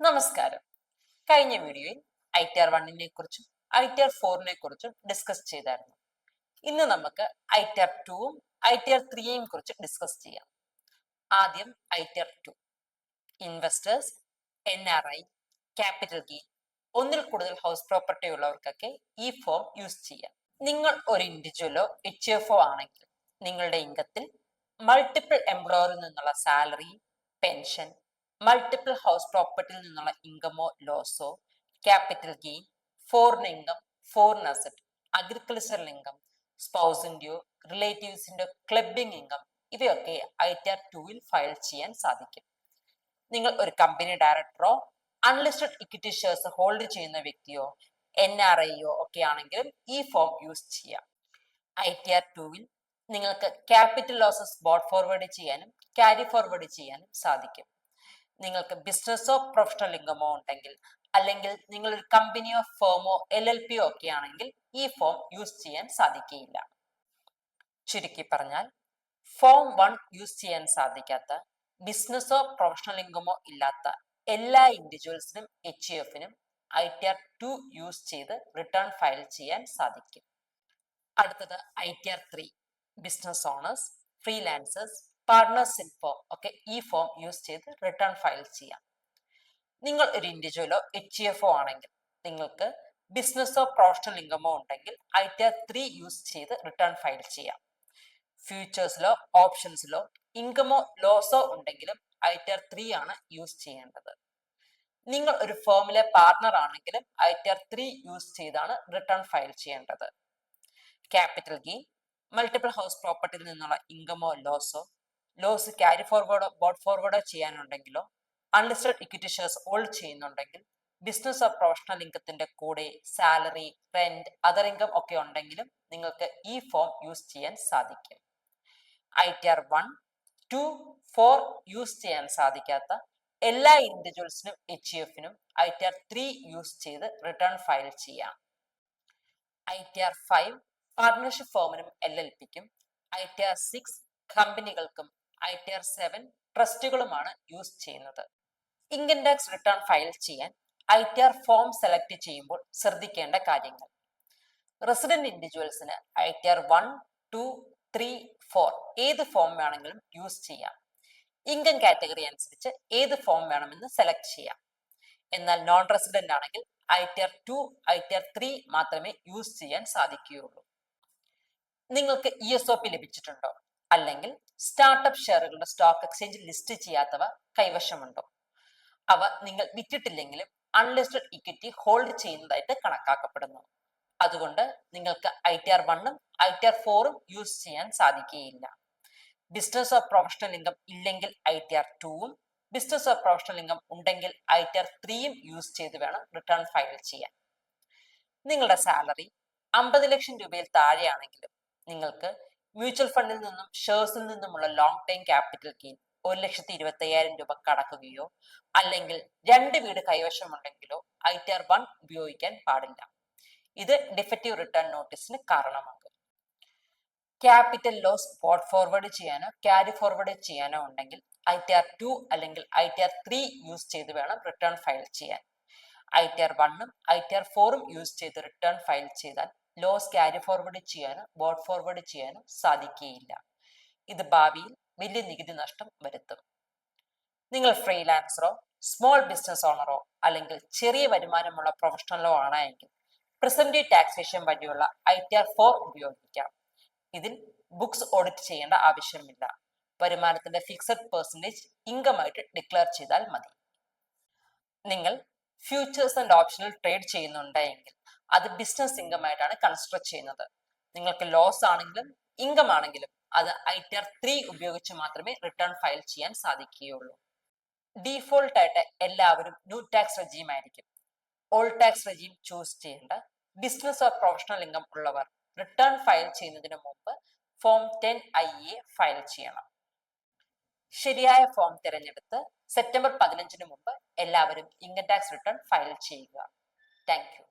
നമസ്കാരം. കഴിഞ്ഞ വീഡിയോയിൽ ITR 1 കുറിച്ചും ITR 4 കുറിച്ചും ഡിസ്കസ് ചെയ്തായിരുന്നു. ഇന്ന് നമുക്ക് ITR 2ഉം ITR 3യും കുറിച്ച് ഡിസ്കസ് ചെയ്യാം. ആദ്യം ITR 2. Investors, NRI, capital gain, ഒന്നിൽ കൂടുതൽ ഹൗസ് പ്രോപ്പർട്ടി ഉള്ളവർക്കൊക്കെ ഈ ഫോം യൂസ് ചെയ്യാം. നിങ്ങൾ ഒരു ഇൻഡിവിജ്വലോ HFO ആണെങ്കിൽ നിങ്ങളുടെ ഇൻകത്തിൽ മൾട്ടിപ്പിൾ എംപ്ലോയറിൽ നിന്നുള്ള സാലറി, പെൻഷൻ, മൾട്ടിപ്പിൾ ഹൗസ് പ്രോപ്പർട്ടിയിൽ നിന്നുള്ള ഇൻകമോ ലോസോ, capital gain, foreign income, foreign asset, agricultural income, സ്പൗസിന്റെയോ റിലേറ്റീവ്സിന്റെയോ ക്ലബിംഗ് ഇൻകം ഇവയൊക്കെ ITR 2ൽ ഫയൽ ചെയ്യാൻ സാധിക്കും. നിങ്ങൾ ഒരു കമ്പനി ഡയറക്ടറോ അൺലിസ്റ്റഡ് ഇക്വിറ്റി ഷെയർസ് ഹോൾഡ് ചെയ്യുന്ന വ്യക്തിയോ NRIയോ ഒക്കെ ആണെങ്കിലും ഈ ഫോം യൂസ് ചെയ്യാം. ITR 2ൽ നിങ്ങൾക്ക് ക്യാപിറ്റൽ ലോസസ് ബോട്ട് ഫോർവേഡ് ചെയ്യാനും ക്യാരി ഫോർവേഡ് ചെയ്യാനും സാധിക്കും. നിങ്ങൾക്ക് ബിസിനസ്സോ പ്രൊഫഷണൽ ഇൻകമോ ഉണ്ടെങ്കിൽ, അല്ലെങ്കിൽ നിങ്ങൾ ഒരു കമ്പനിയോ ഫേമോ LLPയോ ഒക്കെ ആണെങ്കിൽ ഈ ഫോം യൂസ് ചെയ്യാൻ സാധിക്കുകയില്ല. ചുരുക്കി പറഞ്ഞാൽ, ഫോം 1 യൂസ് ചെയ്യാൻ സാധിക്കാത്ത, ബിസിനസ്സോ പ്രൊഫഷണൽ ഇൻകമോ ഇല്ലാത്ത എല്ലാ ഇൻഡിവിജ്വൽസിനും HUFനും ITR 2 യൂസ് ചെയ്ത് റിട്ടേൺ ഫയൽ ചെയ്യാൻ സാധിക്കും. അടുത്തത് ITR 3. Business owners, freelancers, partners in form ഒക്കെ ഈ ഫോം യൂസ് ചെയ്ത് റിട്ടേൺ ഫയൽ ചെയ്യാം. നിങ്ങൾ ഒരു ഇൻഡിവിജ്വലോ HUFO ആണെങ്കിൽ നിങ്ങൾക്ക് ബിസിനസ്സോ പ്രൊഫഷണൽ ഇൻകമോ ഉണ്ടെങ്കിൽ ITR 3 യൂസ് ചെയ്ത് റിട്ടേൺ ഫയൽ ചെയ്യാം. ഫ്യൂച്ചേഴ്സിലോ ഓപ്ഷൻസിലോ ഇൻകമോ ലോസോ ഉണ്ടെങ്കിലും ITR 3 ആണ് യൂസ് ചെയ്യേണ്ടത്. നിങ്ങൾ ഒരു ഫേമിലെ പാർട്ട്ണർ ആണെങ്കിലും ITR 3 യൂസ് ചെയ്താണ് റിട്ടേൺ ഫയൽ ചെയ്യേണ്ടത്. ക്യാപിറ്റൽ ഗെയിൻ, മൾട്ടിപ്പിൾ ഹൗസ് പ്രോപ്പർട്ടിയിൽ നിന്നുള്ള ഇൻകമോ ലോസോ, ലോസ് ക്യാരി ഫോർവേഡോ ബോട്ട് ഫോർവേഡോ ചെയ്യാനുണ്ടെങ്കിലോ, അൺലിസ്റ്റഡ് ഇക്വിറ്റി ഷെയർസ് ഹോൾഡ് ചെയ്യുന്നുണ്ടെങ്കിൽ, ബിസിനസ് ഓർ പ്രൊഫഷണൽ ഇൻകത്തിന്റെ കൂടെ സാലറി, റെന്റ്, അതർ ഇൻകം ഒക്കെ ഉണ്ടെങ്കിലും നിങ്ങൾക്ക് ഈ ഫോം യൂസ് ചെയ്യാൻ സാധിക്കും. ITR 1, 2, 4 യൂസ് ചെയ്യാൻ സാധിക്കാത്ത എല്ലാ ഇൻഡിവിജ്വൽസിനും HUFനും ITR 3 യൂസ് ചെയ്ത് റിട്ടേൺ ഫയൽ ചെയ്യാം. ITR 5 പാർട്ട്ണർഷിപ്പ് ഫേമിനും LLPക്കും, ITR 6 കമ്പനികൾക്കും, ITR 7 ട്രസ്റ്റുകളുമാണ് യൂസ് ചെയ്യുന്നത്. ഇൻകം ടാക്സ് റിട്ടേൺ ഫയൽ ചെയ്യാൻ ITR ഫോം സെലക്ട് ചെയ്യുമ്പോൾ ശ്രദ്ധിക്കേണ്ട കാര്യങ്ങൾ. റെസിഡന്റ് ഇൻഡിവിജ്വൽസിന് ITR 1, 2, 3, 4 ഏത് ഫോം വേണമെങ്കിലും യൂസ് ചെയ്യാം. ഇൻകം കാറ്റഗറി അനുസരിച്ച് ഏത് ഫോം വേണമെന്ന് സെലക്ട് ചെയ്യാം. എന്നാൽ നോൺ റെസിഡന്റ് ആണെങ്കിൽ ITR 2, ITR 3 മാത്രമേ യൂസ് ചെയ്യാൻ സാധിക്കുകയുള്ളൂ. നിങ്ങൾക്ക് ESOP ലഭിച്ചിട്ടുണ്ടോ? അല്ലെങ്കിൽ സ്റ്റാർട്ടപ്പ് ഷെയറുകളുടെ സ്റ്റോക്ക് എക്സ്ചേഞ്ചിൽ ലിസ്റ്റ് ചെയ്യാത്തവ കൈവശമുണ്ടോ? അവ നിങ്ങൾ വിറ്റിട്ടില്ലെങ്കിലും അൺലിസ്റ്റഡ് ഇക്വിറ്റി ഹോൾഡ് ചെയ്യുന്നതായിട്ട് കണക്കാക്കപ്പെടുന്നു. അതുകൊണ്ട് നിങ്ങൾക്ക് ITR 1ഉം ITR 4ഉം യൂസ് ചെയ്യാൻ സാധിക്കുകയില്ല. ബിസിനസ് ഓർ പ്രൊഫഷണൽ ഇൻകം ഇല്ലെങ്കിൽ ITR 2ഉം, ബിസിനസ് ഓർ പ്രൊഫഷണൽ ഇൻകം ഉണ്ടെങ്കിൽ ITR 3യും യൂസ് ചെയ്ത് വേണം റിട്ടേൺ ഫയൽ ചെയ്യാൻ. നിങ്ങളുടെ സാലറി 50 ലക്ഷം രൂപയിൽ താഴെയാണെങ്കിലും നിങ്ങൾക്ക് മ്യൂച്വൽ ഫണ്ടിൽ നിന്നും ഷെയർസിൽ നിന്നുമുള്ള ലോങ് ടൈം ക്യാപിറ്റൽ ഗെയിൻ 1,25,000 രൂപ കടക്കുകയോ, അല്ലെങ്കിൽ 2 വീട് കൈവശമുണ്ടെങ്കിലോ ITR 1 ഉപയോഗിക്കാൻ പാടില്ല. ഇത് ഡിഫക്റ്റീവ് റിട്ടേൺ നോട്ടീസിന് കാരണമാകും. ക്യാപിറ്റൽ ലോസ് ബോട്ട് ഫോർവേഡ് ചെയ്യാനോ ക്യാരി ഫോർവേഡ് ചെയ്യാനോ ഉണ്ടെങ്കിൽ ITR 2 അല്ലെങ്കിൽ ITR 3 യൂസ് ചെയ്ത് വേണം റിട്ടേൺ ഫയൽ ചെയ്യാൻ. ITR 1ഉം ITR 4ഉം യൂസ് ചെയ്ത് റിട്ടേൺ ഫയൽ ചെയ്താൽ ലോസ് ക്യാരി ഫോർവേഡ് ചെയ്യാനോ ബോട്ട് ഫോർവേഡ് ചെയ്യാനോ സാധിക്കുകയില്ല. ഇത് ഭാവിയിൽ വലിയ നികുതി നഷ്ടം വരുത്തും. നിങ്ങൾ ഫ്രീലാൻസറോ സ്മോൾ ബിസിനസ് ഓണറോ അല്ലെങ്കിൽ ചെറിയ വരുമാനമുള്ള പ്രൊഫഷണലോ ആണെങ്കിൽ പ്രിസംറ്റീവ് ടാക്സേഷൻ വഴിയുള്ള ITR 4 ഉപയോഗിക്കാം. ഇതിൽ ബുക്സ് ഓഡിറ്റ് ചെയ്യേണ്ട ആവശ്യമില്ല. വരുമാനത്തിന്റെ ഫിക്സഡ് പെർസെന്റേജ് ഇൻകം ആയിട്ട് ഡിക്ലെയർ ചെയ്താൽ മതി. നിങ്ങൾ ഫ്യൂച്ചേഴ്സ് ആൻഡ് ഓപ്ഷനിൽ ട്രേഡ് ചെയ്യുന്നുണ്ടെങ്കിൽ അത് ബിസിനസ് ഇൻകം ആയിട്ടാണ് കൺസിഡർ ചെയ്യുന്നത്. നിങ്ങൾക്ക് ലോസ് ആണെങ്കിലും ഇൻകം ആണെങ്കിലും അത് ITR 3 ഉപയോഗിച്ച് മാത്രമേ റിട്ടേൺ ഫയൽ ചെയ്യാൻ സാധിക്കുകയുള്ളൂ. ഡീഫോൾട്ട് ആയിട്ട് എല്ലാവരും ന്യൂ ടാക്സ് റെജീം ആയിരിക്കും. ഓൾഡ് ടാക്സ് റെജീം ചൂസ് ചെയ്യേണ്ട ബിസിനസ് ഓർ പ്രൊഫഷണൽ ഇൻകം ഉള്ളവർ റിട്ടേൺ ഫയൽ ചെയ്യുന്നതിന് മുമ്പ് ഫോം 10IA ഫയൽ ചെയ്യണം. ശരിയായ ഫോം തിരഞ്ഞെടുത്ത് സെപ്റ്റംബർ 15 മുമ്പ് എല്ലാവരും ഇൻകം ടാക്സ് റിട്ടേൺ ഫയൽ ചെയ്യുക. Thank you.